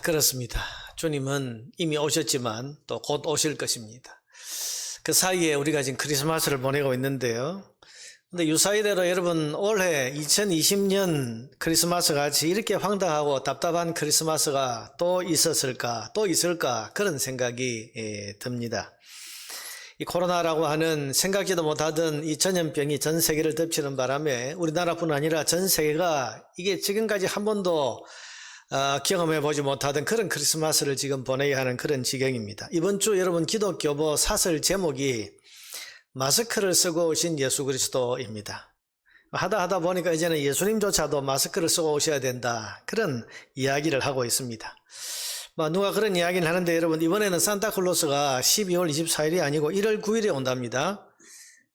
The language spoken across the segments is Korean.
그렇습니다. 주님은 이미 오셨지만 또 곧 오실 것입니다. 그 사이에 우리가 지금 크리스마스를 보내고 있는데요. 근데 유사이대로 여러분 올해 2020년 크리스마스 같이 이렇게 황당하고 답답한 크리스마스가 또 있었을까, 또 있을까 그런 생각이 듭니다. 이 코로나라고 하는 생각지도 못하던 이 전염병이 전 세계를 덮치는 바람에 우리나라뿐 아니라 전 세계가 이게 지금까지 한 번도 경험해보지 못하던 그런 크리스마스를 지금 보내야 하는 그런 지경입니다. 이번 주 여러분 기독교보 사설 제목이 마스크를 쓰고 오신 예수 그리스도입니다. 하다 보니까 이제는 예수님조차도 마스크를 쓰고 오셔야 된다, 그런 이야기를 하고 있습니다. 누가 그런 이야기를 하는데 여러분, 이번에는 산타클로스가 12월 24일이 아니고 1월 9일에 온답니다.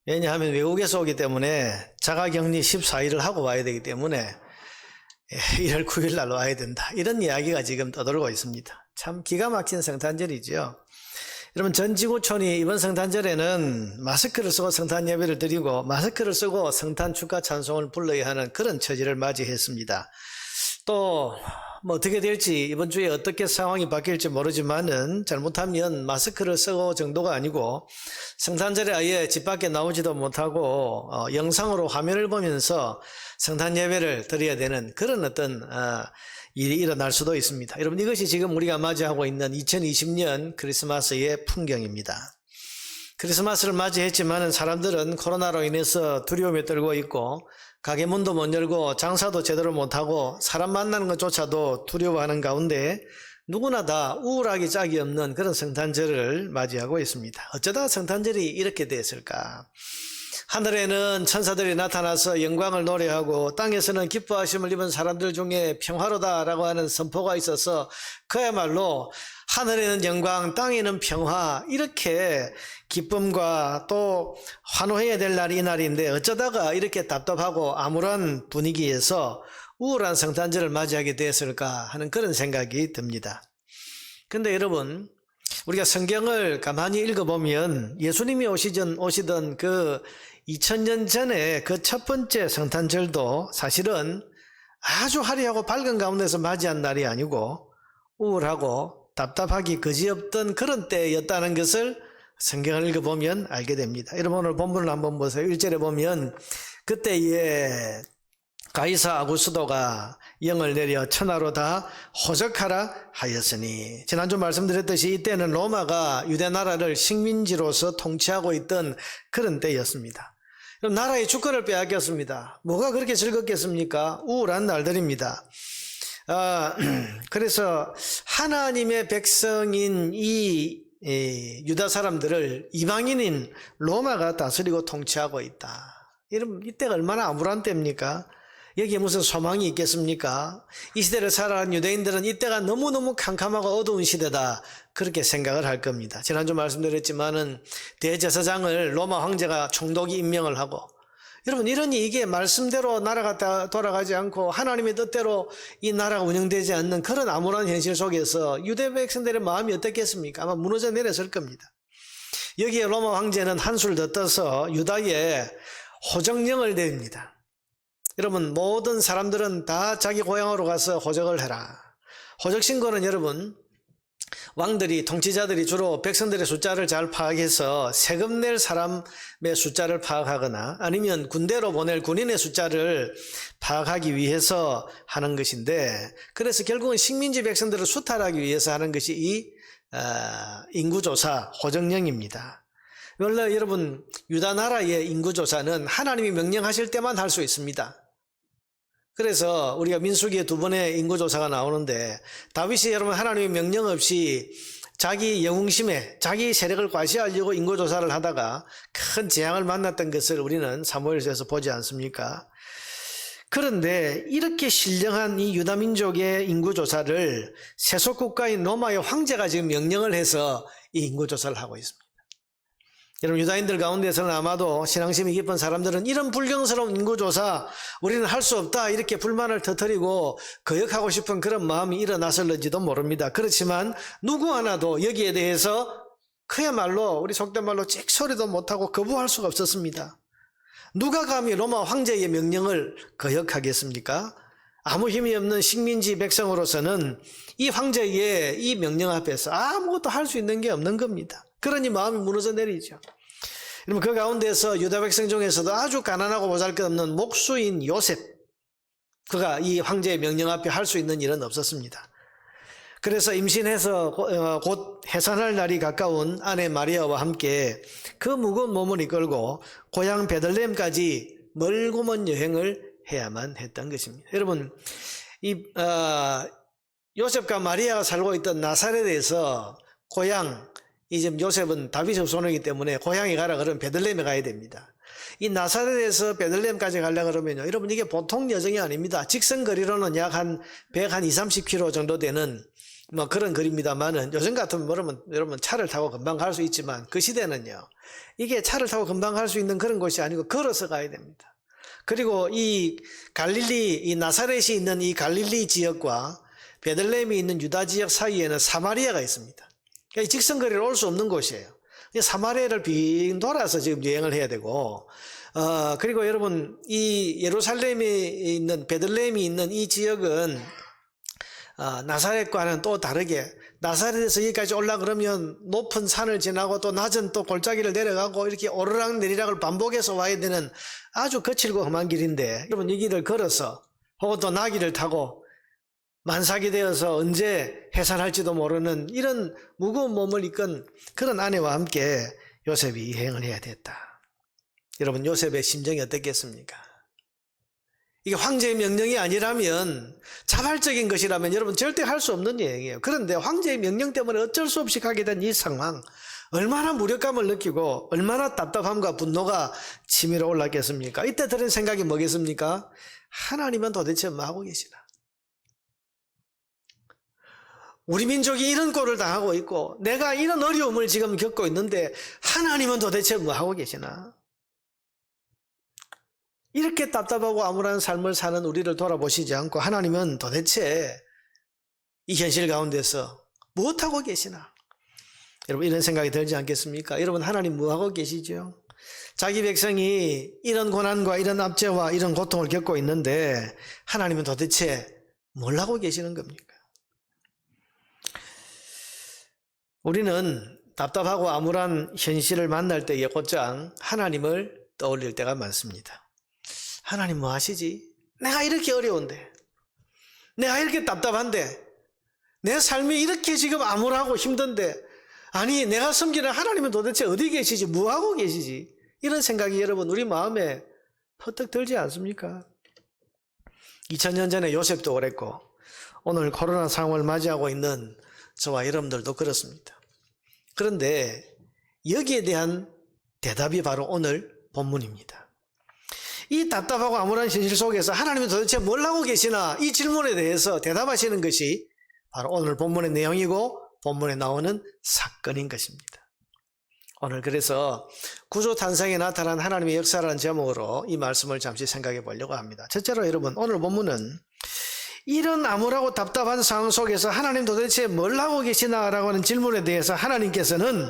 왜냐하면 외국에서 오기 때문에 자가격리 14일을 하고 와야 되기 때문에 1월 9일 날 와야 된다, 이런 이야기가 지금 떠돌고 있습니다. 참 기가 막힌 성탄절이죠. 여러분, 전 지구촌이 이번 성탄절에는 마스크를 쓰고 성탄 예배를 드리고 마스크를 쓰고 성탄 축하 찬송을 불러야 하는 그런 처지를 맞이했습니다. 또 어떻게 될지, 이번 주에 어떻게 상황이 바뀔지 모르지만은 잘못하면 마스크를 쓰고 정도가 아니고 성탄절에 아예 집 밖에 나오지도 못하고 영상으로 화면을 보면서 성탄 예배를 드려야 되는 그런 어떤 일이 일어날 수도 있습니다. 여러분, 이것이 지금 우리가 맞이하고 있는 2020년 크리스마스의 풍경입니다. 크리스마스를 맞이했지만은 사람들은 코로나로 인해서 두려움에 떨고 있고 가게 문도 못 열고 장사도 제대로 못하고 사람 만나는 것조차도 두려워하는 가운데 누구나 다 우울하기 짝이 없는 그런 성탄절을 맞이하고 있습니다. 어쩌다 성탄절이 이렇게 됐을까? 하늘에는 천사들이 나타나서 영광을 노래하고 땅에서는 기뻐하심을 입은 사람들 중에 평화로다라고 하는 선포가 있어서 그야말로 하늘에는 영광, 땅에는 평화, 이렇게 기쁨과 또 환호해야 될 날이 이 날인데 어쩌다가 이렇게 답답하고 암울한 분위기에서 우울한 성탄절을 맞이하게 되었을까 하는 그런 생각이 듭니다. 근데 여러분, 우리가 성경을 가만히 읽어보면 예수님이 오시던 그 2000년 전에 그 첫 번째 성탄절도 사실은 아주 화려하고 밝은 가운데서 맞이한 날이 아니고 우울하고 답답하기 그지없던 그런 때였다는 것을 성경을 읽어보면 알게 됩니다. 여러분, 오늘 본문을 한번 보세요. 1절에 보면 그때에 가이사 아구스도가 영을 내려 천하로 다 호적하라 하였으니, 지난주 말씀드렸듯이 이때는 로마가 유대 나라를 식민지로서 통치하고 있던 그런 때였습니다. 그럼 나라의 주권을 빼앗겼습니다. 뭐가 그렇게 즐겁겠습니까? 우울한 날들입니다. 그래서 하나님의 백성인 이 유다 사람들을 이방인인 로마가 다스리고 통치하고 있다. 이때가 얼마나 암울한 때입니까? 여기에 무슨 소망이 있겠습니까? 이 시대를 살아가는 유대인들은 이때가 너무너무 캄캄하고 어두운 시대다, 그렇게 생각을 할 겁니다. 지난주 말씀드렸지만은 대제사장을 로마 황제가 총독이 임명을 하고, 여러분, 이러니 이게 말씀대로 나라가 돌아가지 않고 하나님의 뜻대로 이 나라가 운영되지 않는 그런 암울한 현실 속에서 유대 백성들의 마음이 어떻겠습니까? 아마 무너져 내렸을 겁니다. 여기에 로마 황제는 한술 더 떠서 유다에 호적령을 내립니다. 여러분, 모든 사람들은 다 자기 고향으로 가서 호적을 해라. 호적 신고는 여러분, 왕들이, 통치자들이 주로 백성들의 숫자를 잘 파악해서 세금 낼 사람의 숫자를 파악하거나 아니면 군대로 보낼 군인의 숫자를 파악하기 위해서 하는 것인데, 그래서 결국은 식민지 백성들을 수탈하기 위해서 하는 것이 이 인구조사 호적령입니다. 원래 여러분, 유다 나라의 인구조사는 하나님이 명령하실 때만 할 수 있습니다. 그래서 우리가 민수기에 2번의 인구조사가 나오는데, 다윗이 여러분 하나님의 명령 없이 자기 영웅심에 자기 세력을 과시하려고 인구조사를 하다가 큰 재앙을 만났던 것을 우리는 사무엘서에서 보지 않습니까? 그런데 이렇게 신령한 이 유다민족의 인구조사를 세속국가인 로마의 황제가 지금 명령을 해서 이 인구조사를 하고 있습니다. 여러분, 유다인들 가운데서는 아마도 신앙심이 깊은 사람들은 이런 불경스러운 인구조사 우리는 할 수 없다, 이렇게 불만을 터뜨리고 거역하고 싶은 그런 마음이 일어났을는지도 모릅니다. 그렇지만 누구 하나도 여기에 대해서 그야말로 우리 속된 말로 찍소리도 못하고 거부할 수가 없었습니다. 누가 감히 로마 황제의 명령을 거역하겠습니까? 아무 힘이 없는 식민지 백성으로서는 이 황제의 이 명령 앞에서 아무것도 할 수 있는 게 없는 겁니다. 그러니 마음이 무너져 내리죠. 그러면 그 가운데서 유다 백성 중에서도 아주 가난하고 보잘것없는 목수인 요셉, 그가 이 황제의 명령 앞에 할 수 있는 일은 없었습니다. 그래서 임신해서 곧 해산할 날이 가까운 아내 마리아와 함께 그 무거운 몸을 이끌고 고향 베들레헴까지 멀고 먼 여행을 해야만 했던 것입니다. 여러분, 요셉과 마리아가 살고 있던 나사렛에서 고향, 이제 요셉은 다윗의 후손이기 때문에 고향에 가라 그러면 베들레헴에 가야 됩니다. 이 나사렛에서 베들레헴까지 가려고 그러면요, 여러분 이게 보통 여정이 아닙니다. 직선 거리로는 약 한 120-30km 정도 되는 뭐 그런 거리입니다만은, 요즘 같으면 여러분 차를 타고 금방 갈 수 있지만 그 시대는요, 이게 차를 타고 금방 갈 수 있는 그런 곳이 아니고 걸어서 가야 됩니다. 그리고 이 갈릴리, 이 나사렛이 있는 이 갈릴리 지역과 베들레헴이 있는 유다 지역 사이에는 사마리아가 있습니다. 그러니까 직선거리로 올 수 없는 곳이에요. 사마리아를 빙 돌아서 지금 여행을 해야 되고, 그리고 여러분, 이 예루살렘에 있는, 베들레헴이 있는 이 지역은, 나사렛과는 또 다르게, 나사렛에서 여기까지 올라 그러면 높은 산을 지나고 또 낮은 또 골짜기를 내려가고 이렇게 오르락 내리락을 반복해서 와야 되는 아주 거칠고 험한 길인데, 여러분 이 길을 걸어서 혹은 또 나귀를 타고 만삭이 되어서 언제 해산할지도 모르는 이런 무거운 몸을 이끈 그런 아내와 함께 요셉이 여행을 해야 됐다. 여러분, 요셉의 심정이 어떻겠습니까? 이게 황제의 명령이 아니라면, 자발적인 것이라면 여러분 절대 할 수 없는 여행이에요. 그런데 황제의 명령 때문에 어쩔 수 없이 가게 된 이 상황, 얼마나 무력감을 느끼고 얼마나 답답함과 분노가 치밀어 올랐겠습니까? 이때 들은 생각이 뭐겠습니까? 하나님은 도대체 뭐 하고 계시나? 우리 민족이 이런 꼴을 당하고 있고 내가 이런 어려움을 지금 겪고 있는데 하나님은 도대체 뭐 하고 계시나? 이렇게 답답하고 암울한 삶을 사는 우리를 돌아보시지 않고 하나님은 도대체 이 현실 가운데서 무엇하고 계시나? 여러분, 이런 생각이 들지 않겠습니까? 여러분, 하나님 뭐하고 계시죠? 자기 백성이 이런 고난과 이런 압제와 이런 고통을 겪고 있는데 하나님은 도대체 뭘 하고 계시는 겁니까? 우리는 답답하고 암울한 현실을 만날 때에 곧장 하나님을 떠올릴 때가 많습니다. 하나님 뭐 하시지? 내가 이렇게 어려운데, 내가 이렇게 답답한데, 내 삶이 이렇게 지금 암울하고 힘든데, 아니 내가 섬기는 하나님은 도대체 어디 계시지? 뭐 하고 계시지? 이런 생각이 여러분 우리 마음에 퍼뜩 들지 않습니까? 2000년 전에 요셉도 그랬고 오늘 코로나 상황을 맞이하고 있는 저와 여러분들도 그렇습니다. 그런데 여기에 대한 대답이 바로 오늘 본문입니다. 이 답답하고 암울한 현실 속에서 하나님은 도대체 뭘 하고 계시나, 이 질문에 대해서 대답하시는 것이 바로 오늘 본문의 내용이고 본문에 나오는 사건인 것입니다. 오늘 그래서 구조 탄생에 나타난 하나님의 역사라는 제목으로 이 말씀을 잠시 생각해 보려고 합니다. 첫째로 여러분, 오늘 본문은 이런 암울하고 답답한 상황 속에서 하나님 도대체 뭘 하고 계시나라고 하는 질문에 대해서 하나님은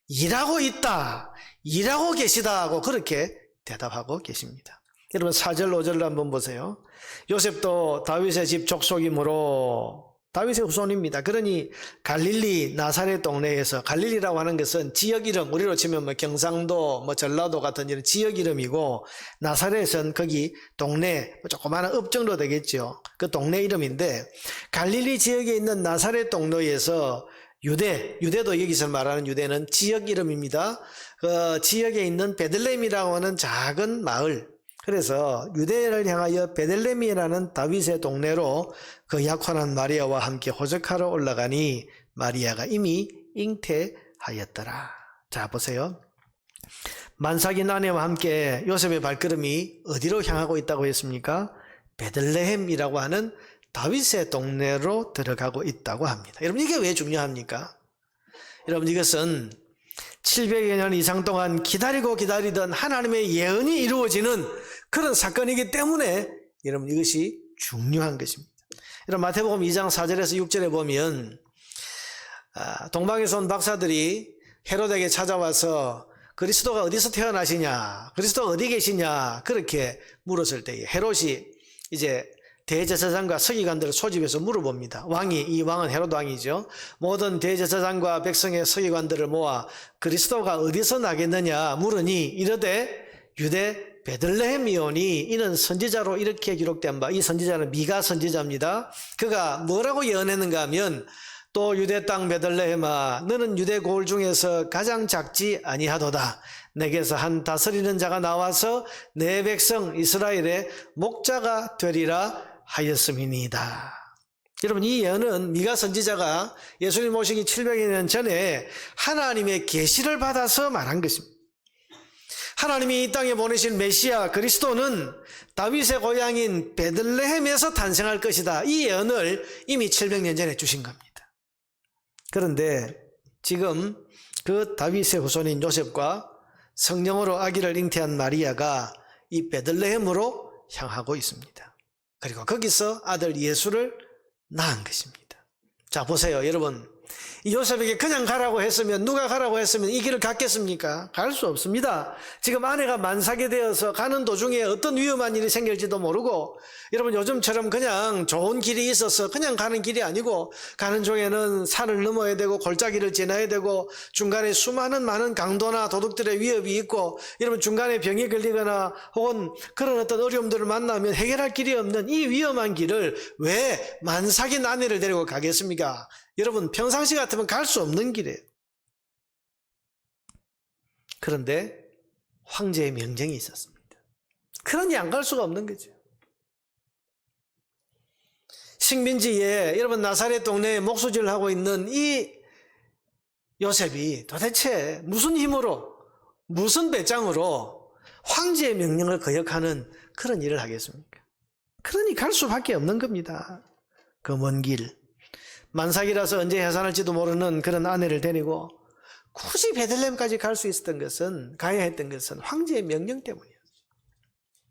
일하고 있다, 일하고 계시다 하고 그렇게 대답하고 계십니다. 여러분 4절 5절로 한번 보세요. 요셉도 다윗의 집 족속이므로, 다윗의 후손입니다. 그러니 갈릴리 나사렛 동네에서, 갈릴리라고 하는 것은 지역 이름, 우리로 치면 뭐 경상도, 뭐 전라도 같은 이런 지역 이름이고, 나사렛은 거기 동네, 조그마한 읍 정도 되겠죠. 그 동네 이름인데, 갈릴리 지역에 있는 나사렛 동네에서 유대도 여기서 말하는 유대는 지역 이름입니다. 그 지역에 있는 베들레헴이라고 하는 작은 마을, 그래서 유대를 향하여 베들레헴이라는 다윗의 동네로 그 약혼한 마리아와 함께 호적하러 올라가니 마리아가 이미 잉태하였더라. 자, 보세요. 만삭인 아내와 함께 요셉의 발걸음이 어디로 향하고 있다고 했습니까? 베들레헴이라고 하는 다윗의 동네로 들어가고 있다고 합니다. 여러분, 이게 왜 중요합니까? 여러분, 이것은 700여 년 이상 동안 기다리던 하나님의 예언이 이루어지는 그런 사건이기 때문에 여러분 이것이 중요한 것입니다. 여러분 마태복음 2장 4절에서 6절에 보면 동방에서 온 박사들이 헤롯에게 찾아와서 그리스도가 어디서 태어나시냐, 그리스도가 어디 계시냐 그렇게 물었을 때에 헤롯이 이제 대제사장과 서기관들을 소집해서 물어봅니다. 이 왕은 헤롯 왕이죠. 모든 대제사장과 백성의 서기관들을 모아 그리스도가 어디서 나겠느냐 물으니 이르되 유대 베들레헴이오니 이는 선지자로 이렇게 기록된 바, 이 선지자는 미가 선지자입니다. 그가 뭐라고 예언했는가 하면 또 유대 땅 베들레헴아 너는 유대 고을 중에서 가장 작지 아니하도다. 내게서 한 다스리는 자가 나와서 내 백성 이스라엘의 목자가 되리라 하였음이니이다. 여러분, 이 예언은 미가 선지자가 예수님 오시기 700여 년 전에 하나님의 계시를 받아서 말한 것입니다. 하나님이 이 땅에 보내신 메시아 그리스도는 다윗의 고향인 베들레헴에서 탄생할 것이다. 이 예언을 이미 700년 전에 주신 겁니다. 그런데 지금 그 다윗의 후손인 요셉과 성령으로 아기를 잉태한 마리아가 이 베들레헴으로 향하고 있습니다. 그리고 거기서 아들 예수를 낳은 것입니다. 자, 보세요, 여러분. 이 요셉에게 그냥 가라고 했으면, 누가 가라고 했으면 이 길을 갔겠습니까? 갈 수 없습니다. 지금 아내가 만삭이 되어서 가는 도중에 어떤 위험한 일이 생길지도 모르고, 여러분 요즘처럼 그냥 좋은 길이 있어서 그냥 가는 길이 아니고, 가는 중에는 산을 넘어야 되고 골짜기를 지나야 되고, 중간에 많은 강도나 도둑들의 위협이 있고, 여러분 중간에 병이 걸리거나 혹은 그런 어떤 어려움들을 만나면 해결할 길이 없는 이 위험한 길을 왜 만삭인 아내를 데리고 가겠습니까? 여러분 평상시 같으면 갈 수 없는 길이에요. 그런데 황제의 명령이 있었습니다. 그러니 안 갈 수가 없는 거죠. 식민지에 여러분 나사렛 동네에 목수질을 하고 있는 이 요셉이 도대체 무슨 힘으로, 무슨 배짱으로 황제의 명령을 거역하는 그런 일을 하겠습니까? 그러니 갈 수밖에 없는 겁니다. 그 먼 길. 만삭이라서 언제 해산할지도 모르는 그런 아내를 데리고 굳이 베들레헴까지 갈 수 있었던 것은, 가야 했던 것은 황제의 명령 때문이었어요.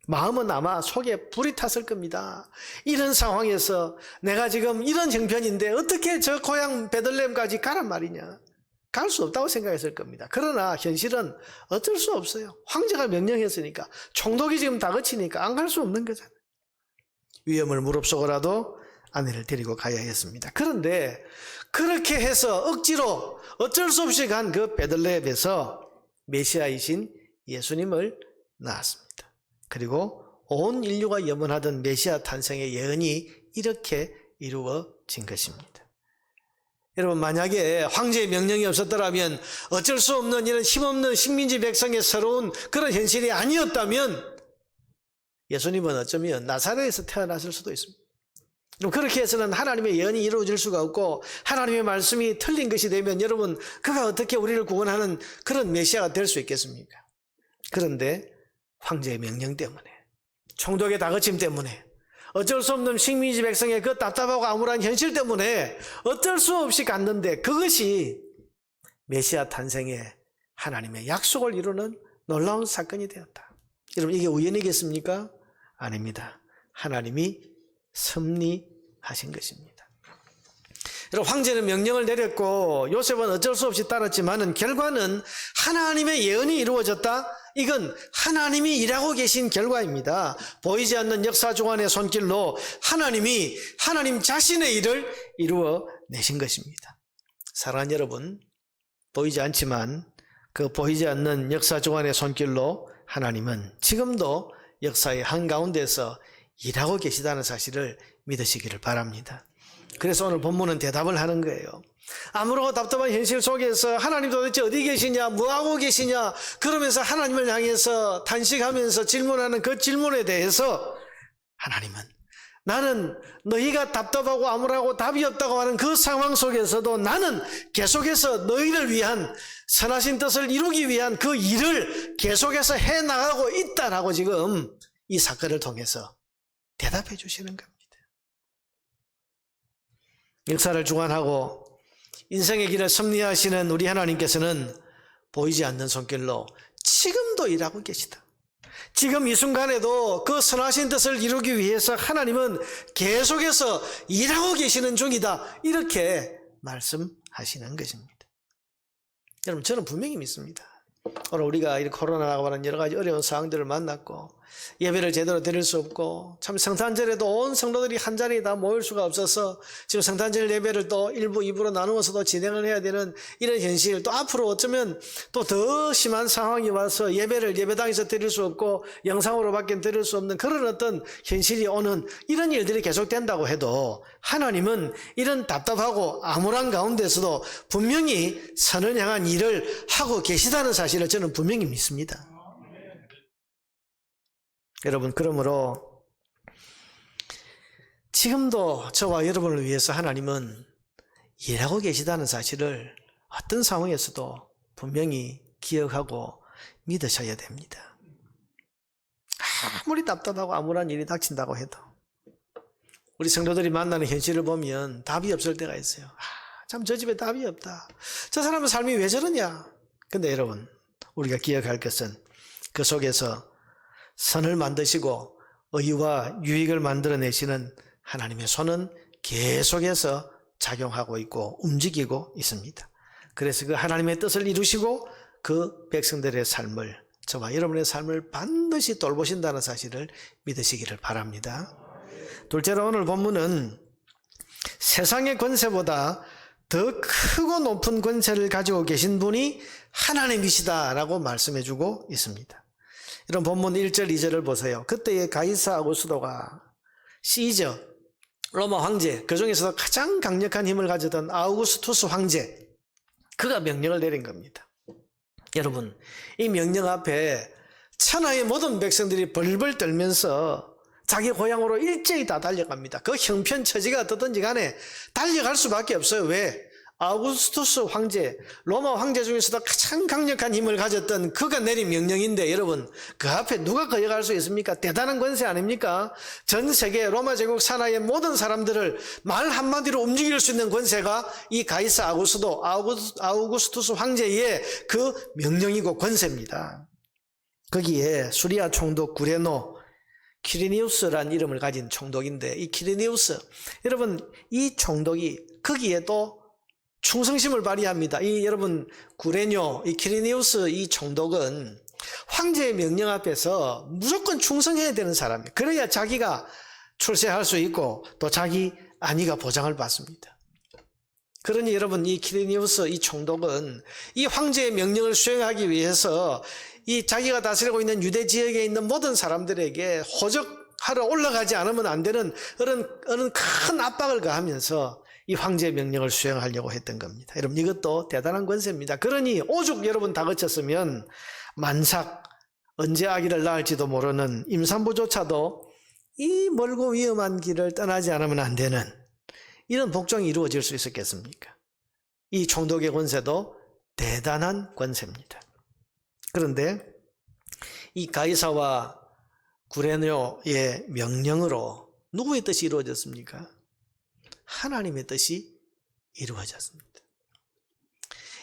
마음은 아마 속에 불이 탔을 겁니다. 이런 상황에서 내가 지금 이런 형편인데 어떻게 저 고향 베들레헴까지 가란 말이냐. 갈 수 없다고 생각했을 겁니다. 그러나 현실은 어쩔 수 없어요. 황제가 명령했으니까, 총독이 지금 다그치니까 안 갈 수 없는 거잖아요. 위험을 무릅쓰고라도 아내를 데리고 가야 했습니다. 그런데 그렇게 해서 억지로 어쩔 수 없이 간 그 베들레헴에서 메시아이신 예수님을 낳았습니다. 그리고 온 인류가 염원하던 메시아 탄생의 예언이 이렇게 이루어진 것입니다. 여러분, 만약에 황제의 명령이 없었더라면, 어쩔 수 없는 이런 힘없는 식민지 백성의 서러운 그런 현실이 아니었다면 예수님은 어쩌면 나사렛에서 태어났을 수도 있습니다. 그렇게 해서는 하나님의 예언이 이루어질 수가 없고, 하나님의 말씀이 틀린 것이 되면 여러분, 그가 어떻게 우리를 구원하는 그런 메시아가 될 수 있겠습니까? 그런데 황제의 명령 때문에, 총독의 다그침 때문에, 어쩔 수 없는 식민지 백성의 그 답답하고 암울한 현실 때문에 어쩔 수 없이 갔는데, 그것이 메시아 탄생에 하나님의 약속을 이루는 놀라운 사건이 되었다. 여러분, 이게 우연이겠습니까? 아닙니다. 하나님이 섭리하신 것입니다. 여러분, 황제는 명령을 내렸고 요셉은 어쩔 수 없이 따랐지만은 결과는 하나님의 예언이 이루어졌다. 이건 하나님이 일하고 계신 결과입니다. 보이지 않는 역사 주관의 손길로 하나님이 하나님 자신의 일을 이루어 내신 것입니다. 사랑하는 여러분, 보이지 않지만 그 보이지 않는 역사 주관의 손길로 하나님은 지금도 역사의 한가운데서 일하고 계시다는 사실을 믿으시기를 바랍니다. 그래서 오늘 본문은 대답을 하는 거예요. 아무렇고 답답한 현실 속에서 하나님 도대체 어디 계시냐, 뭐하고 계시냐, 그러면서 하나님을 향해서 탄식하면서 질문하는 그 질문에 대해서 하나님은, 나는 너희가 답답하고 암울하고 답이 없다고 하는 그 상황 속에서도 나는 계속해서 너희를 위한 선하신 뜻을 이루기 위한 그 일을 계속해서 해나가고 있다라고 지금 이 사건을 통해서 대답해 주시는 겁니다. 역사를 주관하고 인생의 길을 섭리하시는 우리 하나님께서는 보이지 않는 손길로 지금도 일하고 계시다. 지금 이 순간에도 그 선하신 뜻을 이루기 위해서 하나님은 계속해서 일하고 계시는 중이다. 이렇게 말씀하시는 것입니다. 여러분, 저는 분명히 믿습니다. 오늘 우리가 이 코로나라고 하는 여러 가지 어려운 상황들을 만났고 예배를 제대로 드릴 수 없고, 참 성탄절에도 온 성도들이 한 자리에 다 모일 수가 없어서 지금 성탄절 예배를 또 1부, 2부로 나누어서도 진행을 해야 되는 이런 현실, 또 앞으로 어쩌면 또 더 심한 상황이 와서 예배를 예배당에서 드릴 수 없고 영상으로밖에 드릴 수 없는 그런 어떤 현실이 오는 이런 일들이 계속된다고 해도 하나님은 이런 답답하고 암울한 가운데서도 분명히 선을 향한 일을 하고 계시다는 사실을 저는 분명히 믿습니다. 여러분, 그러므로 지금도 저와 여러분을 위해서 하나님은 일하고 계시다는 사실을 어떤 상황에서도 분명히 기억하고 믿으셔야 됩니다. 아무리 답답하고 암울한 일이 닥친다고 해도 우리 성도들이 만나는 현실을 보면 답이 없을 때가 있어요. 참 저 집에 답이 없다. 저 사람의 삶이 왜 저러냐. 근데 여러분, 우리가 기억할 것은 그 속에서 선을 만드시고 의와 유익을 만들어내시는 하나님의 손은 계속해서 작용하고 있고 움직이고 있습니다. 그래서 그 하나님의 뜻을 이루시고 그 백성들의 삶을, 저와 여러분의 삶을 반드시 돌보신다는 사실을 믿으시기를 바랍니다. 둘째로 오늘 본문은 세상의 권세보다 더 크고 높은 권세를 가지고 계신 분이 하나님이시다라고 말씀해주고 있습니다. 이런 본문 1절 2절을 보세요. 그때의 가이사 아구스도가 시저 로마 황제, 그 중에서도 가장 강력한 힘을 가졌던 아우구스투스 황제, 그가 명령을 내린 겁니다. 여러분, 이 명령 앞에 천하의 모든 백성들이 벌벌 떨면서 자기 고향으로 일제히 다 달려갑니다. 그 형편처지가 어떻든지 간에 달려갈 수밖에 없어요. 왜? 아우구스투스 황제, 로마 황제 중에서도 가장 강력한 힘을 가졌던 그가 내린 명령인데, 여러분, 그 앞에 누가 거역할 수 있습니까? 대단한 권세 아닙니까? 전 세계 로마 제국 산하의 모든 사람들을 말 한마디로 움직일 수 있는 권세가 이 가이사 아우구스투스 황제의 그 명령이고 권세입니다. 거기에 수리아 총독 구레노 키리니우스라는 이름을 가진 총독인데, 이 키리니우스, 여러분, 이 총독이 거기에 또 충성심을 발휘합니다. 이 여러분, 구레뇨, 이 키리니우스 이 총독은 황제의 명령 앞에서 무조건 충성해야 되는 사람이에요. 그래야 자기가 출세할 수 있고 또 자기 안위가 보장을 받습니다. 그러니 여러분, 이 키리니우스 이 총독은 이 황제의 명령을 수행하기 위해서 이 자기가 다스리고 있는 유대 지역에 있는 모든 사람들에게 호적하러 올라가지 않으면 안 되는 그런 큰 압박을 가하면서 이 황제의 명령을 수행하려고 했던 겁니다. 여러분, 이것도 대단한 권세입니다. 그러니 오죽 여러분 다 거쳤으면 만삭, 언제 아기를 낳을지도 모르는 임산부조차도 이 멀고 위험한 길을 떠나지 않으면 안 되는 이런 복종이 이루어질 수 있었겠습니까? 이 총독의 권세도 대단한 권세입니다. 그런데 이 가이사와 구레뇨의 명령으로 누구의 뜻이 이루어졌습니까? 하나님의 뜻이 이루어졌습니다.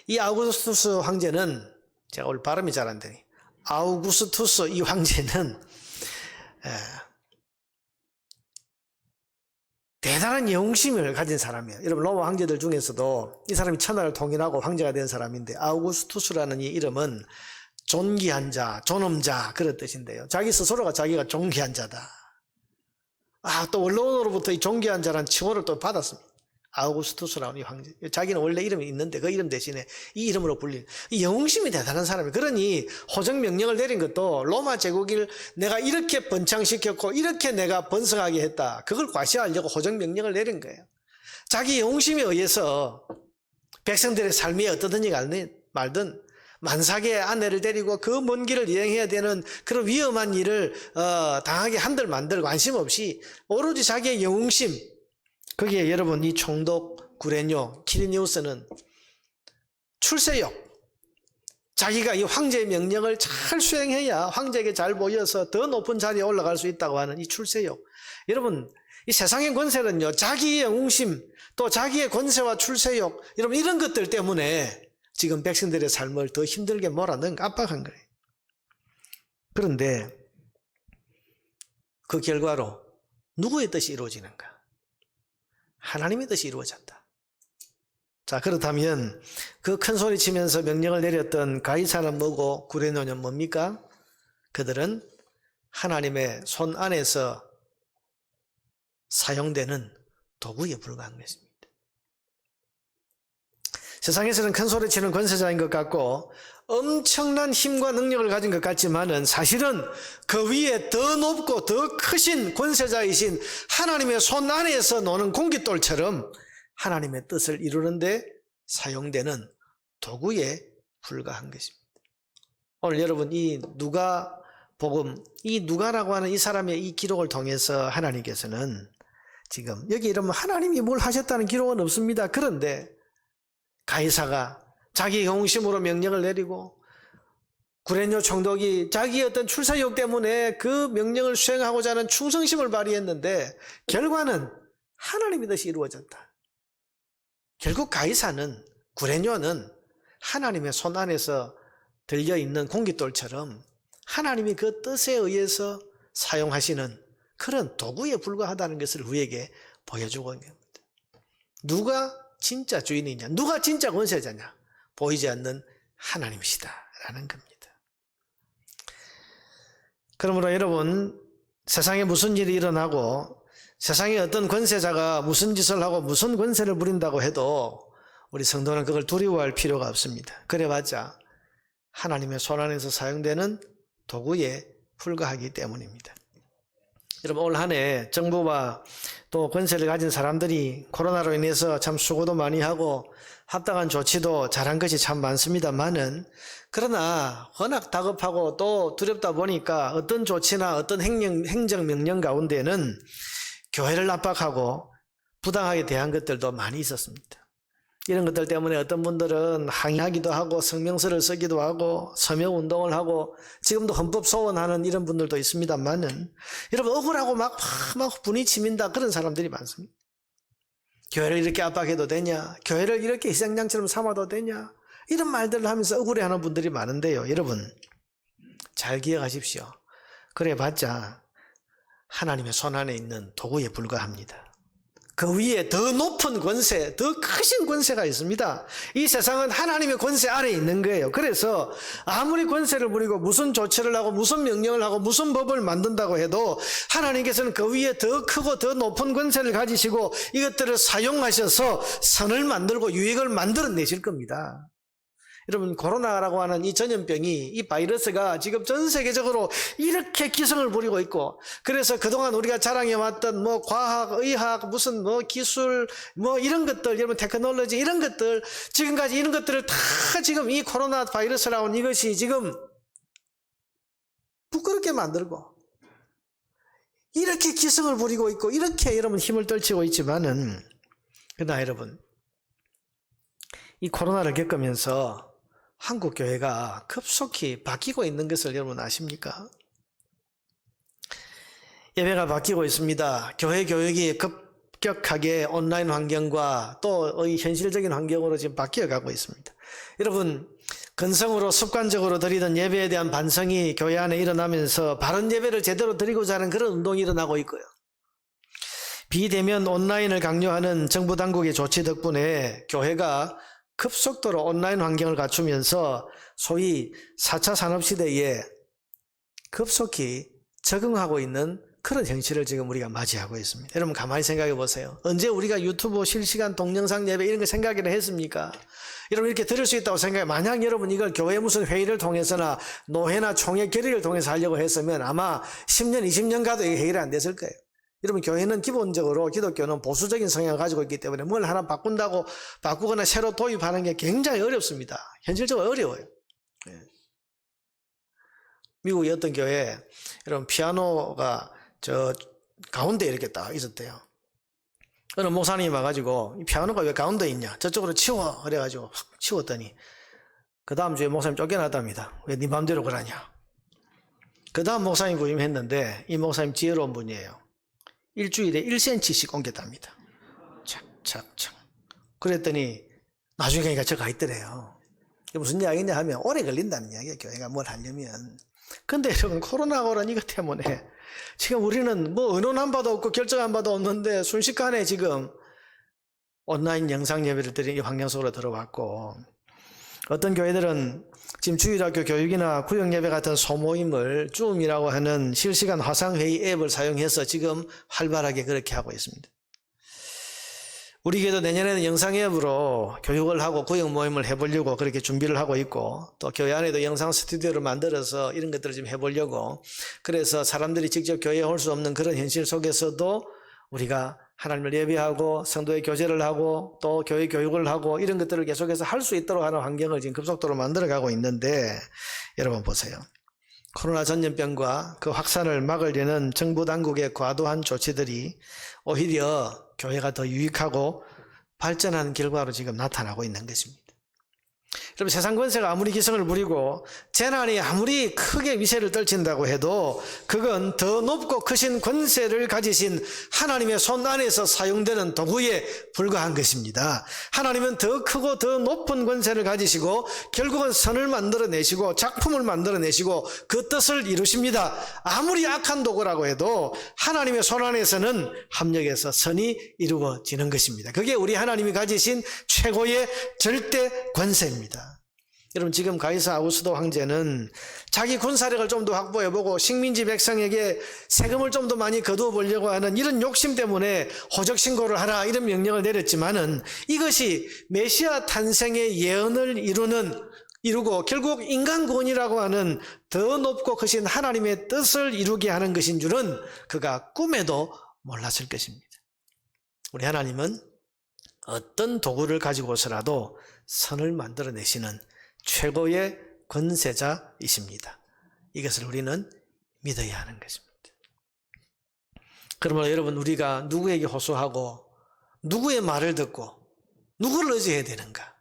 이 아우구스투스 황제는, 제가 오늘 발음이 잘 안 되니, 아우구스투스 이 황제는 대단한 영웅심을 가진 사람이에요. 여러분, 로마 황제들 중에서도 이 사람이 천하를 통일하고 황제가 된 사람인데, 아우구스투스라는 이 이름은 존귀한 자, 존엄자 그런 뜻인데요. 자기 스스로가 자기가 존귀한 자다. 또 원로로부터 이 존귀한 자라는 칭호를 또 받았습니다. 아우구스투스라는 이 황제. 자기는 원래 이름이 있는데 그 이름 대신에 이 이름으로 불리는, 이 영웅심이 대단한 사람이에요. 그러니 호적 명령을 내린 것도 로마 제국을 내가 이렇게 번창시켰고 이렇게 내가 번성하게 했다, 그걸 과시하려고 호적 명령을 내린 거예요. 자기 영웅심에 의해서 백성들의 삶이 어떠든지 말든 만삭의 아내를 데리고 그 먼 길을 여행해야 되는 그런 위험한 일을 당하게 한들 만들 관심 없이 오로지 자기의 영웅심, 거기에 여러분 이 총독 구레뇨 키리니우스는 출세욕, 자기가 이 황제의 명령을 잘 수행해야 황제에게 잘 보여서 더 높은 자리에 올라갈 수 있다고 하는 이 출세욕. 여러분, 이 세상의 권세는요, 자기의 영웅심 또 자기의 권세와 출세욕, 여러분 이런 것들 때문에 지금 백성들의 삶을 더 힘들게 몰아넣은, 압박한 거예요. 그런데 그 결과로 누구의 뜻이 이루어지는가? 하나님의 뜻이 이루어졌다. 자, 그렇다면 그 큰 소리 치면서 명령을 내렸던 가이사는 뭐고 구레뇨는 뭡니까? 그들은 하나님의 손 안에서 사용되는 도구에 불과한 것입니다. 세상에서는 큰 소리치는 권세자인 것 같고 엄청난 힘과 능력을 가진 것 같지만은 사실은 그 위에 더 높고 더 크신 권세자이신 하나님의 손 안에서 노는 공깃돌처럼 하나님의 뜻을 이루는데 사용되는 도구에 불과한 것입니다. 오늘 여러분 이 누가복음, 이 누가라고 하는 이 사람의 이 기록을 통해서 하나님께서는 지금 여기 이러면 하나님이 뭘 하셨다는 기록은 없습니다. 그런데 가이사가 자기 경심으로 명령을 내리고 구레뇨 총독이 자기의 어떤 출사욕 때문에 그 명령을 수행하고자 하는 충성심을 발휘했는데 결과는 하나님의 뜻이 이루어졌다. 결국 가이사는, 구레뇨는 하나님의 손 안에서 들려있는 공깃돌처럼 하나님이 그 뜻에 의해서 사용하시는 그런 도구에 불과하다는 것을 우리에게 보여주고 있는 겁니다. 누가 진짜 주인이냐, 누가 진짜 권세자냐, 보이지 않는 하나님이시다라는 겁니다. 그러므로 여러분, 세상에 무슨 일이 일어나고 세상에 어떤 권세자가 무슨 짓을 하고 무슨 권세를 부린다고 해도 우리 성도는 그걸 두려워할 필요가 없습니다. 그래봤자 하나님의 손 안에서 사용되는 도구에 불과하기 때문입니다. 여러분, 올 한 해 정부와 또 권세를 가진 사람들이 코로나로 인해서 참 수고도 많이 하고 합당한 조치도 잘한 것이 참 많습니다만은, 그러나 워낙 다급하고 또 두렵다 보니까 어떤 조치나 어떤 행정명령 가운데는 교회를 압박하고 부당하게 대한 것들도 많이 있었습니다. 이런 것들 때문에 어떤 분들은 항의하기도 하고 성명서를 쓰기도 하고 서명운동을 하고 지금도 헌법 소원하는 이런 분들도 있습니다만은, 여러분 억울하고 막 분이 치민다 그런 사람들이 많습니다. 교회를 이렇게 압박해도 되냐, 교회를 이렇게 희생양처럼 삼아도 되냐, 이런 말들을 하면서 억울해하는 분들이 많은데요. 여러분 잘 기억하십시오. 그래봤자 하나님의 손 안에 있는 도구에 불과합니다. 그 위에 더 높은 권세, 더 크신 권세가 있습니다. 이 세상은 하나님의 권세 아래에 있는 거예요. 그래서 아무리 권세를 부리고 무슨 조치를 하고 무슨 명령을 하고 무슨 법을 만든다고 해도 하나님께서는 그 위에 더 크고 더 높은 권세를 가지시고 이것들을 사용하셔서 선을 만들고 유익을 만들어내실 겁니다. 여러분, 코로나라고 하는 이 전염병이, 이 바이러스가 지금 전 세계적으로 이렇게 기승을 부리고 있고, 그래서 그동안 우리가 자랑해왔던 뭐 과학, 의학, 무슨 뭐 기술, 뭐 이런 것들, 여러분 테크놀로지 이런 것들, 지금까지 이런 것들을 다 지금 이 코로나 바이러스라고 하는 이것이 지금 부끄럽게 만들고 이렇게 기승을 부리고 있고 이렇게 여러분 힘을 떨치고 있지만은, 그러나 여러분 이 코로나를 겪으면서 한국 교회가 급속히 바뀌고 있는 것을 여러분 아십니까? 예배가 바뀌고 있습니다. 교회 교육이 급격하게 온라인 환경과 또 현실적인 환경으로 지금 바뀌어가고 있습니다. 여러분, 근성으로 습관적으로 드리던 예배에 대한 반성이 교회 안에 일어나면서 바른 예배를 제대로 드리고자 하는 그런 운동이 일어나고 있고요. 비대면 온라인을 강요하는 정부 당국의 조치 덕분에 교회가 급속도로 온라인 환경을 갖추면서 소위 4차 산업시대에 급속히 적응하고 있는 그런 현실을 지금 우리가 맞이하고 있습니다. 여러분 가만히 생각해 보세요. 언제 우리가 유튜브 실시간 동영상 예배 이런 거 생각이나 했습니까? 여러분 이렇게 들을 수 있다고 생각해. 만약 여러분 이걸 교회 무슨 회의를 통해서나 노회나 총회 결의를 통해서 하려고 했으면 아마 10년, 20년 가도 이게 해결이 안 됐을 거예요. 여러분 교회는 기본적으로 기독교는 보수적인 성향을 가지고 있기 때문에 뭘 하나 바꾸거나 새로 도입하는 게 굉장히 어렵습니다. 현실적으로 어려워요. 미국의 어떤 교회에 여러분 피아노가 저 가운데 이렇게 딱 있었대요. 어느 목사님이 와가지고 이 피아노가 왜 가운데 있냐, 저쪽으로 치워 그래가지고 확 치웠더니 그 다음 주에 목사님 쫓겨났답니다. 왜 네 맘대로 그러냐. 그 다음 목사님 부임했는데 이 목사님 지혜로운 분이에요. 일주일에 1cm씩 옮겼답니다. 착착착. 그랬더니 나중에 가니까 저 가 있더래요. 무슨 이야기냐 하면 오래 걸린다는 이야기예요. 교회가 뭘 하려면. 근데 여러분 코로나가 오는 이것 때문에 지금 우리는 뭐 의논한 바도 없고 결정한 바도 없는데 순식간에 지금 온라인 영상 예배를 드리는 이 환경 속으로 들어왔고, 어떤 교회들은 지금 주일학교 교육이나 구역예배 같은 소모임을 줌이라고 하는 실시간 화상회의 앱을 사용해서 지금 활발하게 그렇게 하고 있습니다. 우리 교회도 내년에는 영상 앱으로 교육을 하고 구역 모임을 해보려고 그렇게 준비를 하고 있고, 또 교회 안에도 영상 스튜디오를 만들어서 이런 것들을 좀 해보려고, 그래서 사람들이 직접 교회에 올 수 없는 그런 현실 속에서도 우리가 하나님을 예배하고 성도의 교제를 하고 또 교회 교육을 하고 이런 것들을 계속해서 할 수 있도록 하는 환경을 지금 급속도로 만들어가고 있는데, 여러분 보세요. 코로나 전염병과 그 확산을 막으려는 정부 당국의 과도한 조치들이 오히려 교회가 더 유익하고 발전하는 결과로 지금 나타나고 있는 것입니다. 여러분, 세상 권세가 아무리 기승을 부리고 재난이 아무리 크게 위세를 떨친다고 해도 그건 더 높고 크신 권세를 가지신 하나님의 손 안에서 사용되는 도구에 불과한 것입니다. 하나님은 더 크고 더 높은 권세를 가지시고 결국은 선을 만들어내시고 작품을 만들어내시고 그 뜻을 이루십니다. 아무리 악한 도구라고 해도 하나님의 손 안에서는 합력해서 선이 이루어지는 것입니다. 그게 우리 하나님이 가지신 최고의 절대 권세입니다. 여러분, 지금 가이사 아우구스도 황제는 자기 군사력을 좀 더 확보해보고 식민지 백성에게 세금을 좀 더 많이 거두어 보려고 하는 이런 욕심 때문에 호적 신고를 하라 이런 명령을 내렸지만은 이것이 메시아 탄생의 예언을 이루고 결국 인간 구원이라고 하는 더 높고 크신 하나님의 뜻을 이루게 하는 것인 줄은 그가 꿈에도 몰랐을 것입니다. 우리 하나님은 어떤 도구를 가지고서라도 선을 만들어내시는 최고의 권세자이십니다. 이것을 우리는 믿어야 하는 것입니다. 그러므로 여러분, 우리가 누구에게 호소하고 누구의 말을 듣고 누구를 의지해야 되는가?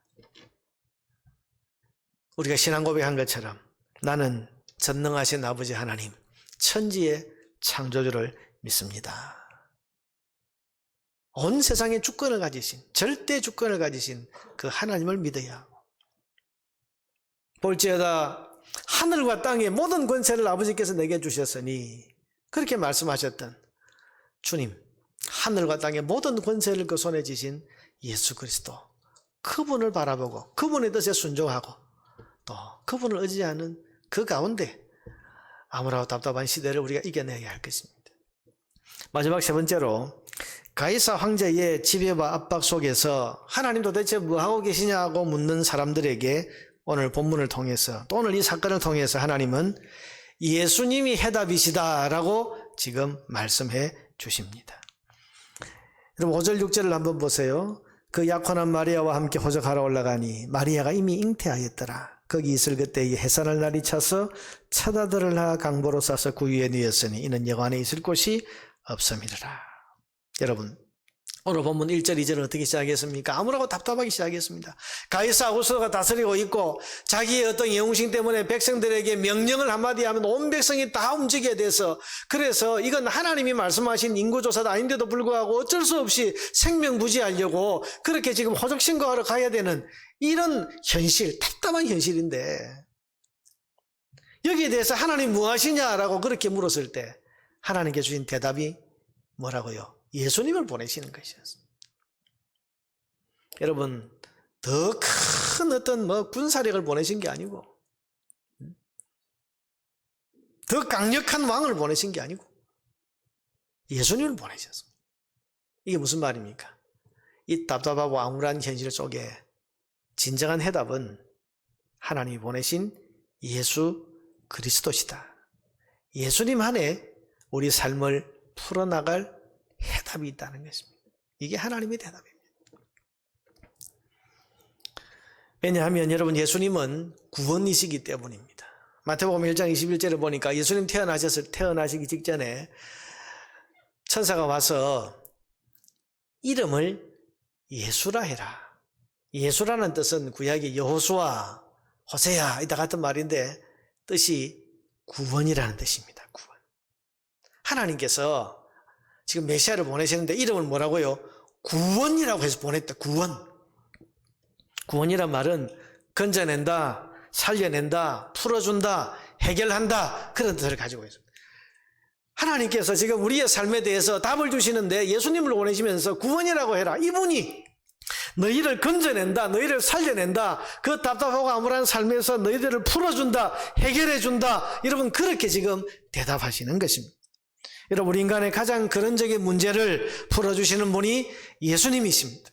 우리가 신앙 고백한 것처럼 나는 전능하신 아버지 하나님, 천지의 창조주를 믿습니다. 온 세상의 주권을 가지신, 절대 주권을 가지신 그 하나님을 믿어야 하고, 볼지어다 하늘과 땅의 모든 권세를 아버지께서 내게 주셨으니, 그렇게 말씀하셨던 주님, 하늘과 땅의 모든 권세를 그 손에 쥐신 예수 그리스도, 그분을 바라보고 그분의 뜻에 순종하고 또 그분을 의지하는 그 가운데 암울하고 답답한 시대를 우리가 이겨내야 할 것입니다. 마지막 세 번째로, 가이사 황제의 지배와 압박 속에서 하나님 도대체 뭐하고 계시냐고 묻는 사람들에게 오늘 본문을 통해서, 또 오늘 이 사건을 통해서 하나님은 예수님이 해답이시다라고 지금 말씀해 주십니다. 여러분, 5절 6절을 한번 보세요. 그 약혼한 마리아와 함께 호적하러 올라가니 마리아가 이미 잉태하였더라. 거기 있을 그때에 해산할 날이 차서 첫 아들을 낳아 강보로 싸서 구유에 누였으니 이는 여관에 있을 곳이 없음이라. 여러분, 오늘 본문 1절 2절은 어떻게 시작했습니까? 암울하고 답답하게 시작했습니다. 가이사 아우구스도가 다스리고 있고 자기의 어떤 영웅심 때문에 백성들에게 명령을 한마디 하면 온 백성이 다 움직여야 돼서, 그래서 이건 하나님이 말씀하신 인구조사도 아닌데도 불구하고 어쩔 수 없이 생명부지하려고 그렇게 지금 호적 신고하러 가야 되는 이런 현실, 답답한 현실인데, 여기에 대해서 하나님 무엇이냐라고 그렇게 물었을 때 하나님께 주신 대답이 뭐라고요? 예수님을 보내시는 것이었습니다. 여러분, 더 큰 어떤 군사력을 보내신 게 아니고, 더 강력한 왕을 보내신 게 아니고 예수님을 보내셨습니다. 이게 무슨 말입니까? 이 답답하고 암울한 현실 속에 진정한 해답은 하나님이 보내신 예수 그리스도시다. 예수님 안에 우리 삶을 풀어나갈 해답이 있다는 것입니다. 이게 하나님의 대답입니다. 왜냐하면 여러분, 예수님은 구원이시기 때문입니다. 마태복음 1장 21절에 보니까 예수님 태어나시기 직전에 천사가 와서 이름을 예수라 해라. 예수라는 뜻은 구약의 여호수아, 호세아 이다 같은 말인데 뜻이 구원이라는 뜻입니다. 구원. 하나님께서 지금 메시아를 보내시는데 이름을 뭐라고요? 구원이라고 해서 보냈다. 구원이란 말은 건져낸다, 살려낸다, 풀어준다, 해결한다, 그런 뜻을 가지고 있습니다. 하나님께서 지금 우리의 삶에 대해서 답을 주시는데 예수님을 보내시면서 구원이라고 해라. 이분이 너희를 건져낸다, 너희를 살려낸다, 그 답답하고 암울한 삶에서 너희들을 풀어준다, 해결해준다. 여러분 그렇게 지금 대답하시는 것입니다. 여러분 우리 인간의 가장 근원적인 문제를 풀어주시는 분이 예수님이십니다.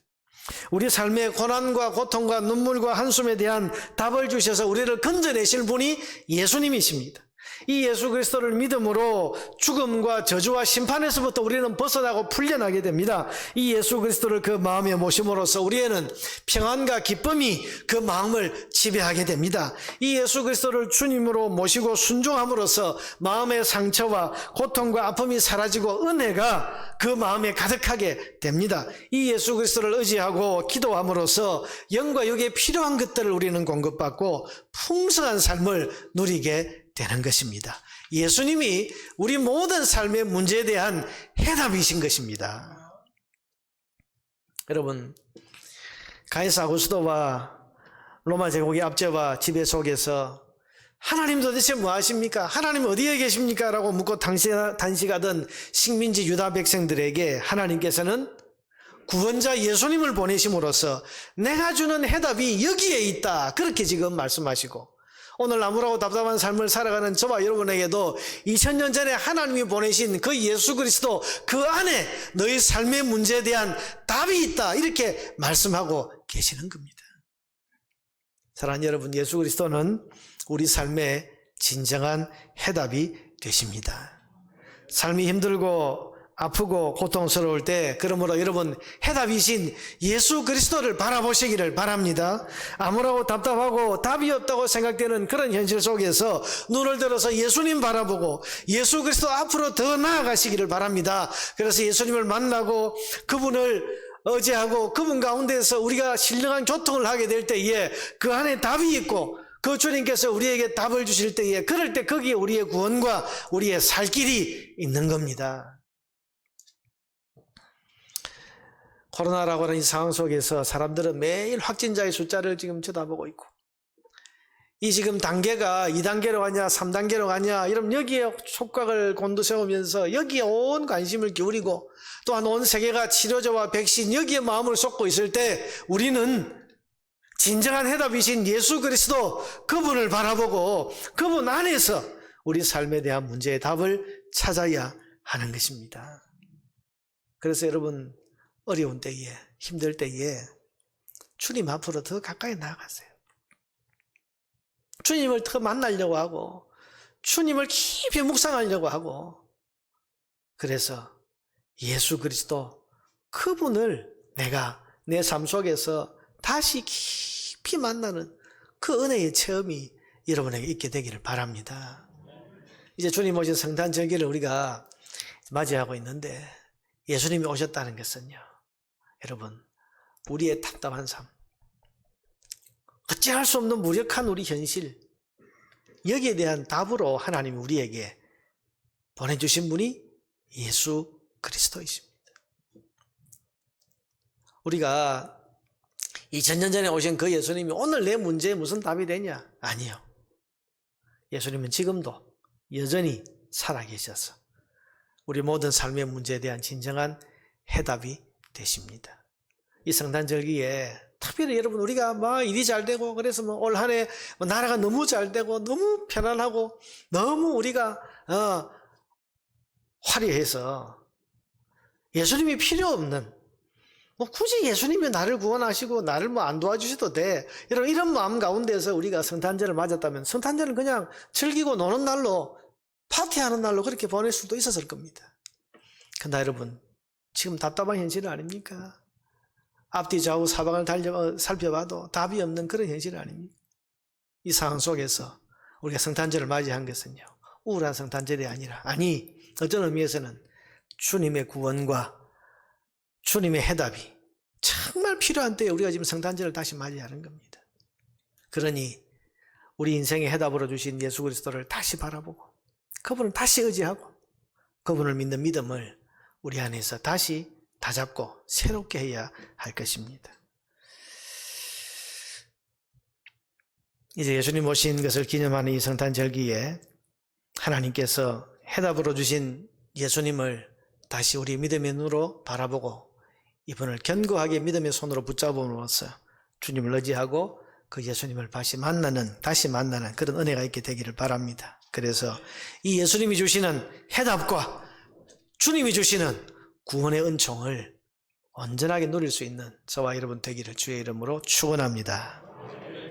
우리 삶의 고난과 고통과 눈물과 한숨에 대한 답을 주셔서 우리를 건져내실 분이 예수님이십니다. 이 예수 그리스도를 믿음으로 죽음과 저주와 심판에서부터 우리는 벗어나고 풀려나게 됩니다. 이 예수 그리스도를 그 마음에 모심으로써 우리에는 평안과 기쁨이 그 마음을 지배하게 됩니다. 이 예수 그리스도를 주님으로 모시고 순종함으로써 마음의 상처와 고통과 아픔이 사라지고 은혜가 그 마음에 가득하게 됩니다. 이 예수 그리스도를 의지하고 기도함으로써 영과 육에 필요한 것들을 우리는 공급받고 풍성한 삶을 누리게 되는 것입니다. 예수님이 우리 모든 삶의 문제에 대한 해답이신 것입니다. 여러분 가이사 아구스도와 로마 제국의 압제와 지배 속에서 하나님 도대체 뭐 하십니까? 하나님 어디에 계십니까? 라고 묻고 단식하던 식민지 유다 백성들에게 하나님께서는 구원자 예수님을 보내심으로써 내가 주는 해답이 여기에 있다, 그렇게 지금 말씀하시고, 오늘 암울하고 답답한 삶을 살아가는 저와 여러분에게도 2000년 전에 하나님이 보내신 그 예수 그리스도 그 안에 너희 삶의 문제에 대한 답이 있다, 이렇게 말씀하고 계시는 겁니다. 사랑하는 여러분, 예수 그리스도는 우리 삶의 진정한 해답이 되십니다. 삶이 힘들고 아프고 고통스러울 때 그러므로 여러분 해답이신 예수 그리스도를 바라보시기를 바랍니다. 암울하고 답답하고 답이 없다고 생각되는 그런 현실 속에서 눈을 들어서 예수님 바라보고 예수 그리스도 앞으로 더 나아가시기를 바랍니다. 그래서 예수님을 만나고 그분을 의지하고 그분 가운데서 우리가 신령한 교통을 하게 될 때에 그 안에 답이 있고 그 주님께서 우리에게 답을 주실 때에 그럴 때 거기에 우리의 구원과 우리의 살 길이 있는 겁니다. 코로나라고 하는 이 상황 속에서 사람들은 매일 확진자의 숫자를 지금 쳐다보고 있고, 이 지금 단계가 2단계로 가냐 3단계로 가냐 이러면 여기에 촉각을 곤두세우면서 여기에 온 관심을 기울이고, 또한 온 세계가 치료제와 백신 여기에 마음을 쏟고 있을 때 우리는 진정한 해답이신 예수 그리스도 그분을 바라보고 그분 안에서 우리 삶에 대한 문제의 답을 찾아야 하는 것입니다. 그래서 여러분 어려운 때에 힘들 때에 주님 앞으로 더 가까이 나아가세요. 주님을 더 만나려고 하고 주님을 깊이 묵상하려고 하고, 그래서 예수 그리스도 그분을 내가 내 삶 속에서 다시 깊이 만나는 그 은혜의 체험이 여러분에게 있게 되기를 바랍니다. 이제 주님 오신 성탄절기를 우리가 맞이하고 있는데, 예수님이 오셨다는 것은요, 여러분 우리의 답답한 삶, 어찌할 수 없는 무력한 우리 현실, 여기에 대한 답으로 하나님이 우리에게 보내주신 분이 예수 그리스도이십니다. 우리가 2000년 전에 오신 그 예수님이 오늘 내 문제에 무슨 답이 되냐? 아니요. 예수님은 지금도 여전히 살아계셔서 우리 모든 삶의 문제에 대한 진정한 해답이 되십니다. 이 성탄절기에 특별히 여러분 우리가 막 일이 잘 되고 그래서 뭐 올 한 해 나라가 너무 잘 되고 너무 편안하고 너무 우리가 화려해서 예수님이 필요 없는, 뭐 굳이 예수님이 나를 구원하시고 나를 뭐 안 도와주셔도 돼, 이런 마음 가운데서 우리가 성탄절을 맞았다면 성탄절은 그냥 즐기고 노는 날로, 파티하는 날로 그렇게 보낼 수도 있었을 겁니다. 그러나 여러분 지금 답답한 현실 아닙니까? 앞뒤 좌우 사방을 살펴봐도 답이 없는 그런 현실 아닙니까? 이 상황 속에서 우리가 성탄절을 맞이한 것은요, 우울한 성탄절이 아니라, 어떤 의미에서는 주님의 구원과 주님의 해답이 정말 필요한 때에 우리가 지금 성탄절을 다시 맞이하는 겁니다. 그러니 우리 인생의 해답으로 주신 예수 그리스도를 다시 바라보고 그분을 다시 의지하고 그분을 믿는 믿음을 우리 안에서 다시 다잡고 새롭게 해야 할 것입니다. 이제 예수님 오신 것을 기념하는 이 성탄절기에 하나님께서 해답으로 주신 예수님을 다시 우리 믿음의 눈으로 바라보고 이분을 견고하게 믿음의 손으로 붙잡음으로써 주님을 의지하고 그 예수님을 다시 만나는 그런 은혜가 있게 되기를 바랍니다. 그래서 이 예수님이 주시는 해답과 주님이 주시는 구원의 은총을 온전하게 누릴 수 있는 저와 여러분 되기를 주의 이름으로 축원합니다.